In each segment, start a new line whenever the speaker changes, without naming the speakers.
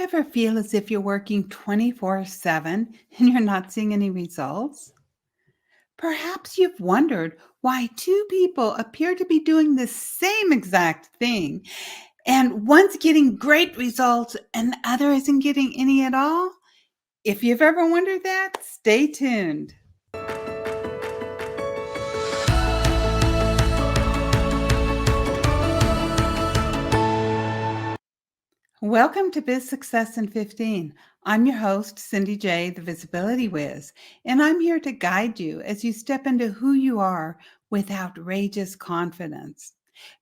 ever feel as if you're working 24/7 and you're not seeing any results? Perhaps you've wondered why two people appear to be doing the same exact thing, and one's getting great results and the other isn't getting any at all. If you've ever wondered that, stay tuned. Welcome to Biz Success in 15. I'm your host, Cindy J., the Visibility Wiz, and I'm here to guide you as you step into who you are with outrageous confidence.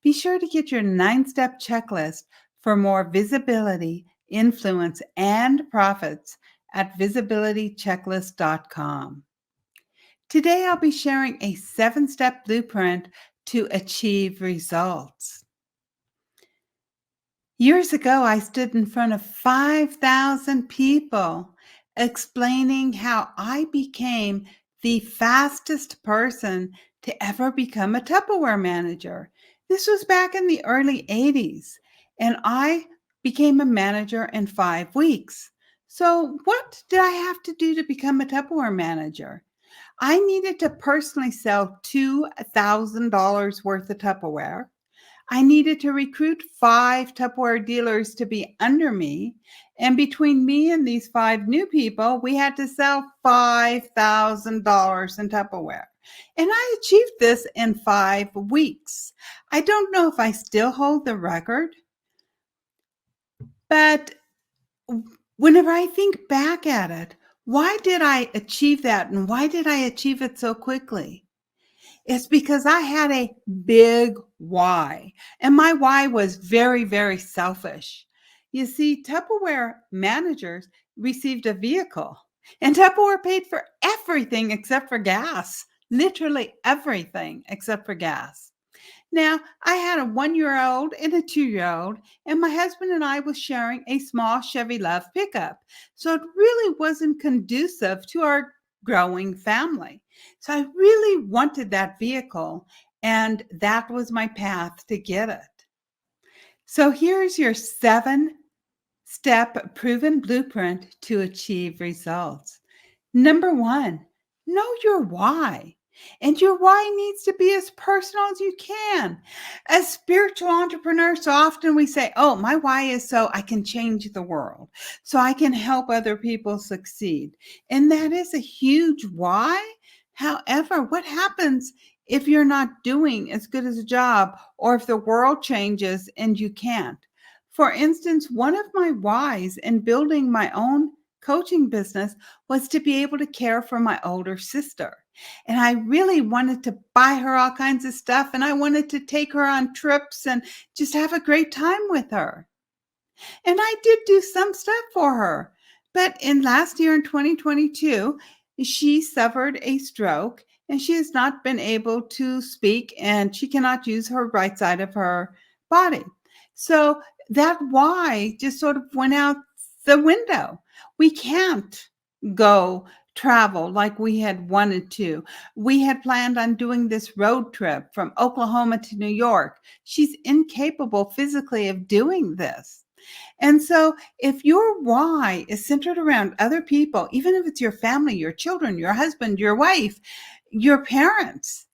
Be sure to get your 9-step checklist for more visibility, influence, and profits at visibilitychecklist.com. Today, I'll be sharing a 7-step blueprint to achieve results. Years ago, I stood in front of 5,000 people explaining how I became the fastest person to ever become a Tupperware manager. This was back in the early 80s, and I became a manager in 5 weeks. So, what did I have to do to become a Tupperware manager? I needed to personally sell $2,000 worth of Tupperware. I needed to recruit 5 Tupperware dealers to be under me. And between me and these 5 new people, we had to sell $5,000 in Tupperware. And I achieved this in 5 weeks. I don't know if I still hold the record, but whenever I think back at it, why did I achieve that? And why did I achieve it so quickly? It's because I had a big why. And my why was very, very selfish. You see, Tupperware managers received a vehicle, and Tupperware paid for everything except for gas. Literally everything except for gas. Now, I had a 1-year-old and a 2-year-old, and my husband and I was sharing a small Chevy Love pickup. So it really wasn't conducive to our growing family. So I really wanted that vehicle, and that was my path to get it. So here's your 7-step proven blueprint to achieve results. Number 1, know your why. And your why needs to be as personal as you can. As spiritual entrepreneurs, so often we say, oh, my why is so I can change the world, so I can help other people succeed. And that is a huge why. However, what happens if you're not doing as good as a job, or if the world changes and you can't? For instance, one of my whys in building my own coaching business was to be able to care for my older sister. And I really wanted to buy her all kinds of stuff, and I wanted to take her on trips and just have a great time with her. And I did do some stuff for her. But in last year in 2022, she suffered a stroke and she has not been able to speak, and she cannot use her right side of her body. So that why just sort of went out the window. We can't go travel like we had wanted to. We had planned on doing this road trip from Oklahoma to New York. She's incapable physically of doing this. And so if your why is centered around other people, even if it's your family, your children, your husband, your wife, your parents,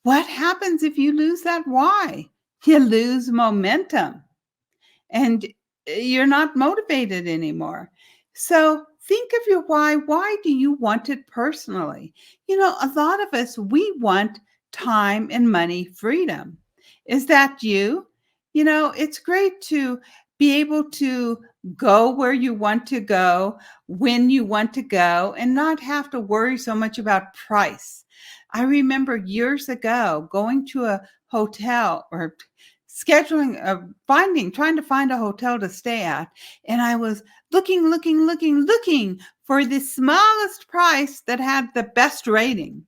what happens if you lose that why? You lose momentum and you're not motivated anymore. So think of your why. Why do you want it personally? You know, a lot of us, we want time and money freedom. Is that you? You know, it's great to be able to go where you want to go, when you want to go, and not have to worry so much about price. I remember years ago going to a hotel or trying to find a hotel to stay at. And I was looking for the smallest price that had the best rating,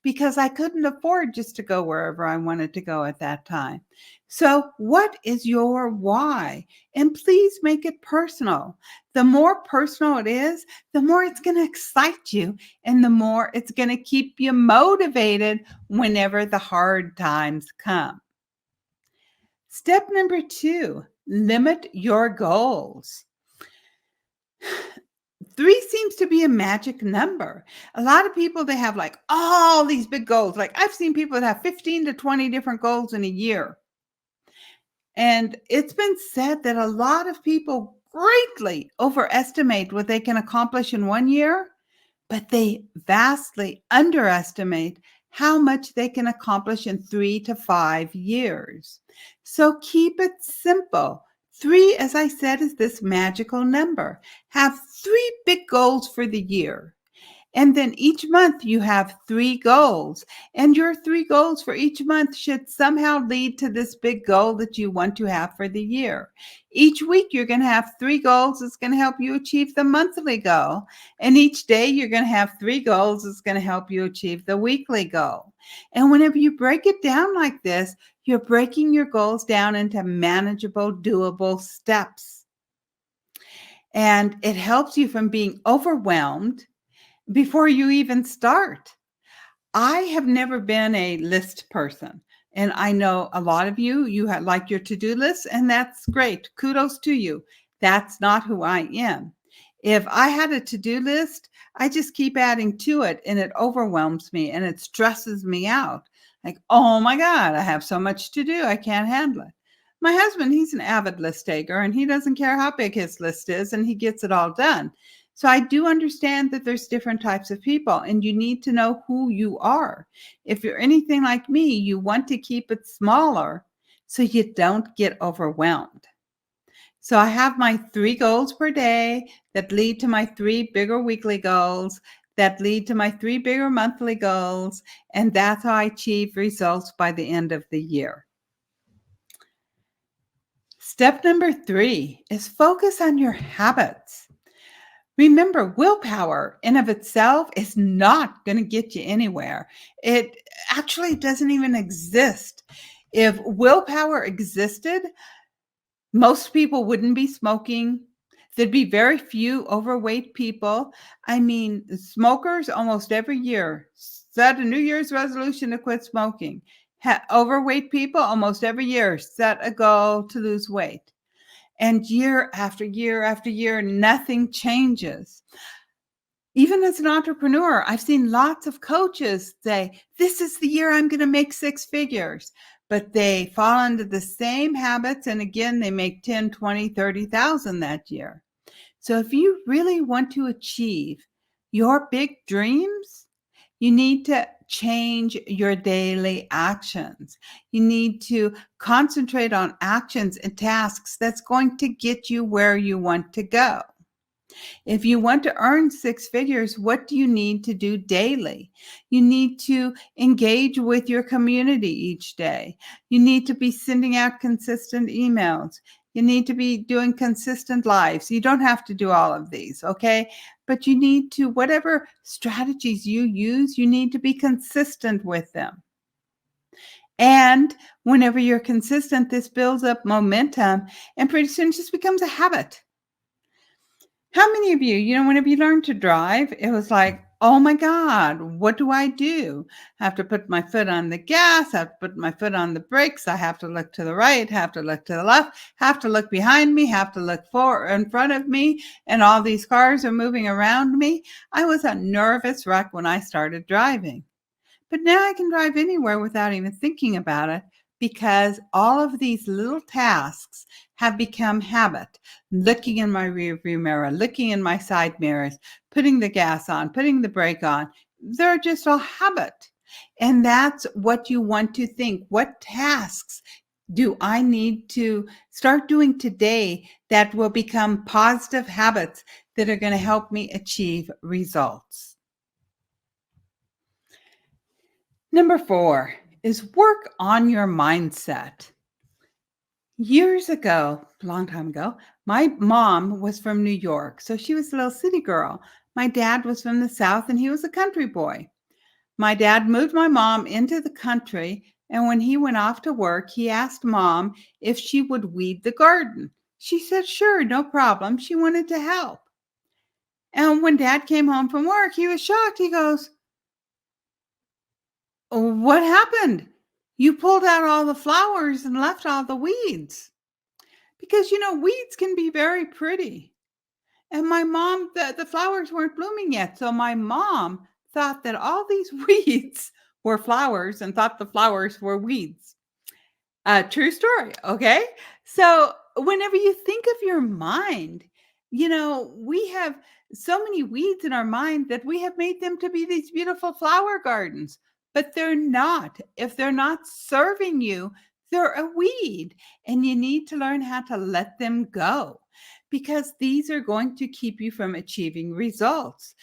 because I couldn't afford just to go wherever I wanted to go at that time. So what is your why? And please make it personal. The more personal it is, the more it's going to excite you, and the more it's going to keep you motivated whenever the hard times come. Step number 2, limit your goals. Three seems to be a magic number. A lot of people, they have like all these big goals. Like I've seen people that have 15 to 20 different goals in a year. And it's been said that a lot of people greatly overestimate what they can accomplish in one year, but they vastly underestimate how much they can accomplish in 3 to 5 years. So keep it simple. Three, as I said, is this magical number. Have three big goals for the year. And then each month you have three goals, and your three goals for each month should somehow lead to this big goal that you want to have for the year. Each week you're going to have three goals that's going to help you achieve the monthly goal. And each day you're going to have three goals that's going to help you achieve the weekly goal. And whenever you break it down like this, you're breaking your goals down into manageable, doable steps. And it helps you from being overwhelmed before you even start. I have never been a list person. And I know a lot of you have like your to-do list, and that's great. Kudos to you. That's not who I am. If I had a to-do list, I just keep adding to it and it overwhelms me and it stresses me out. Like, oh my God, I have so much to do. I can't handle it. My husband, he's an avid list taker and he doesn't care how big his list is and he gets it all done. So I do understand that there's different types of people and you need to know who you are. If you're anything like me, you want to keep it smaller so you don't get overwhelmed. So I have my 3 goals per day that lead to my 3 bigger weekly goals that lead to my 3 bigger monthly goals, and that's how I achieve results by the end of the year. Step number 3 is focus on your habits. Remember, willpower in of itself is not going to get you anywhere. It actually doesn't even exist. If willpower existed, most people wouldn't be smoking. There'd be very few overweight people. I mean, smokers almost every year set a New Year's resolution to quit smoking. Overweight people almost every year set a goal to lose weight. And year after year after year, nothing changes. Even as an entrepreneur, I've seen lots of coaches say, this is the year I'm going to make 6 figures. But they fall into the same habits. And again, they make 10, 20, 30,000 that year. So if you really want to achieve your big dreams, you need to change your daily actions. You need to concentrate on actions and tasks that's going to get you where you want to go. If you want to earn 6 figures, what do you need to do daily? You need to engage with your community each day. You need to be sending out consistent emails. You need to be doing consistent lives. You don't have to do all of these, okay? But you need to, whatever strategies you use, you need to be consistent with them. And whenever you're consistent, this builds up momentum and pretty soon it just becomes a habit. How many of you, whenever you learned to drive, it was like, oh my God, what do I do? I have to put my foot on the gas, I have to put my foot on the brakes, I have to look to the right, have to look to the left, have to look behind me, have to look forward in front of me, and all these cars are moving around me. I was a nervous wreck when I started driving. But now I can drive anywhere without even thinking about it because all of these little tasks have become habit. Looking in my rearview mirror, looking in my side mirrors, putting the gas on, putting the brake on. They're just all habit. And that's what you want to think. What tasks do I need to start doing today that will become positive habits that are going to help me achieve results? Number 4 is work on your mindset. Years ago, a long time ago, my mom was from New York, so she was a little city girl. My dad was from the South, and he was a country boy. My dad moved my mom into the country, and when he went off to work, he asked Mom if she would weed the garden. She said, sure, no problem. She wanted to help. And when Dad came home from work, he was shocked. He goes, what happened? You pulled out all the flowers and left all the weeds. Because, weeds can be very pretty. And my mom, the flowers weren't blooming yet. So my mom thought that all these weeds were flowers and thought the flowers were weeds. True story. Okay. So whenever you think of your mind, we have so many weeds in our mind that we have made them to be these beautiful flower gardens, but they're not. If they're not serving you, they're a weed, and you need to learn how to let them go because these are going to keep you from achieving results.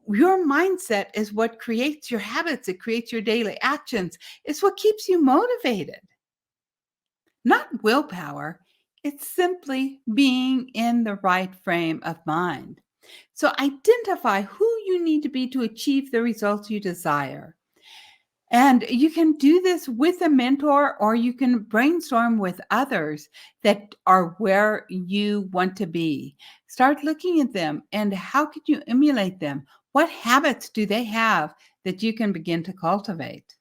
Your mindset is what creates your habits, it creates your daily actions, it's what keeps you motivated. Not willpower, it's simply being in the right frame of mind. So identify who you need to be to achieve the results you desire. And you can do this with a mentor, or you can brainstorm with others that are where you want to be. Start looking at them and how could you emulate them? What habits do they have that you can begin to cultivate?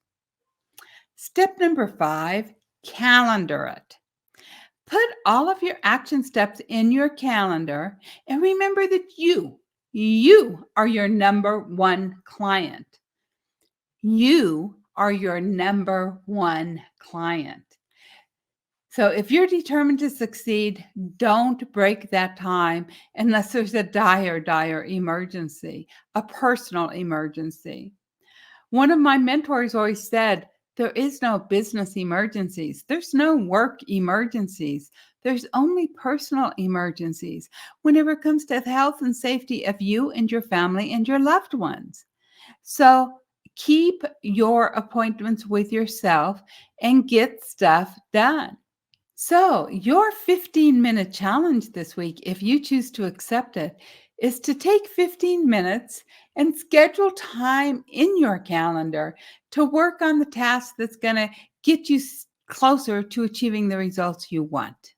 Step number 5, calendar it. Put all of your action steps in your calendar and remember that you are your number one client. You are your number one client. So if you're determined to succeed, don't break that time unless there's a dire emergency, a personal emergency. One of my mentors always said, there is no business emergencies. There's no work emergencies. There's only personal emergencies whenever it comes to the health and safety of you and your family and your loved ones. So keep your appointments with yourself and get stuff done. So, your 15-minute challenge this week, if you choose to accept it, is to take 15 minutes and schedule time in your calendar to work on the task that's going to get you closer to achieving the results you want.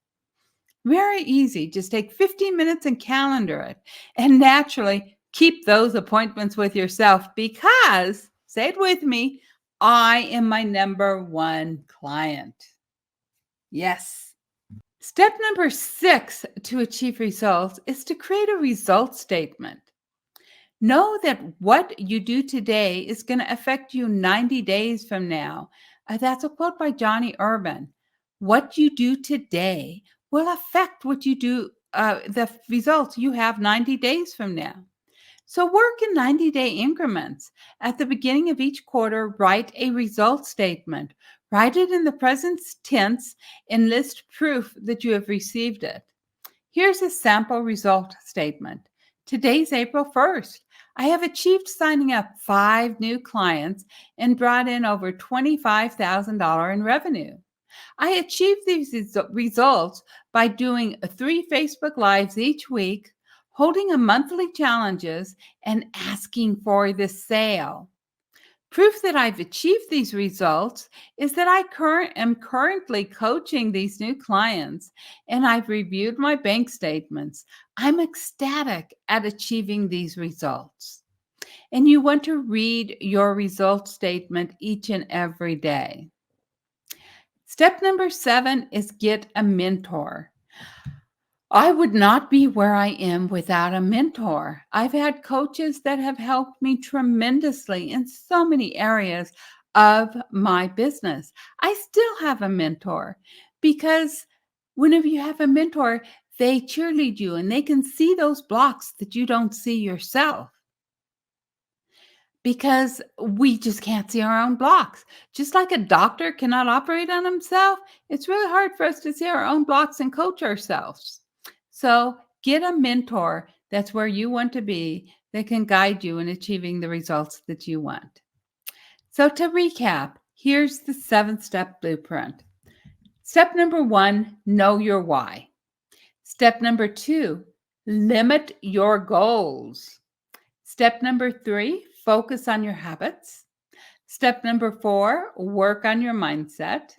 Very easy. Just take 15 minutes and calendar it. And naturally, keep those appointments with yourself because, say it with me, I am my number one client. Yes. Step number 6 to achieve results is to create a result statement. Know that what you do today is going to affect you 90 days from now. That's a quote by Johnny Urban. What you do today will affect what you do, the results you have 90 days from now. So work in 90-day increments. At the beginning of each quarter, write a result statement. Write it in the present tense and list proof that you have received it. Here's a sample result statement. Today's April 1st. I have achieved signing up 5 new clients and brought in over $25,000 in revenue. I achieved these results by doing 3 Facebook Lives each week, holding a monthly challenges, and asking for the sale. Proof that I've achieved these results is that I am currently coaching these new clients and I've reviewed my bank statements. I'm ecstatic at achieving these results. And you want to read your result statement each and every day. Step number 7 is get a mentor. I would not be where I am without a mentor. I've had coaches that have helped me tremendously in so many areas of my business. I still have a mentor because whenever you have a mentor, they cheerlead you and they can see those blocks that you don't see yourself. Because we just can't see our own blocks. Just like a doctor cannot operate on himself, it's really hard for us to see our own blocks and coach ourselves. So get a mentor that's where you want to be that can guide you in achieving the results that you want. So to recap, here's the 7-step blueprint. Step number 1, know your why. Step number 2, limit your goals. Step number 3, focus on your habits. Step number 4, work on your mindset.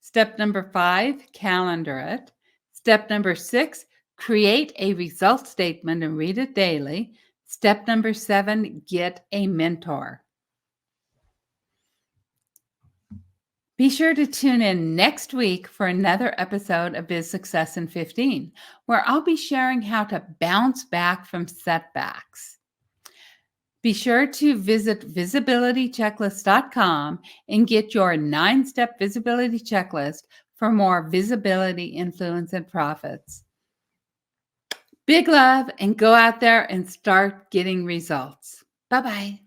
Step number 5, calendar it. Step number 6, create a result statement and read it daily. Step number 7, get a mentor. Be sure to tune in next week for another episode of Biz Success in 15, where I'll be sharing how to bounce back from setbacks. Be sure to visit visibilitychecklist.com and get your 9-step visibility checklist for more visibility, influence, and profits. Big love, and go out there and start getting results. Bye-bye.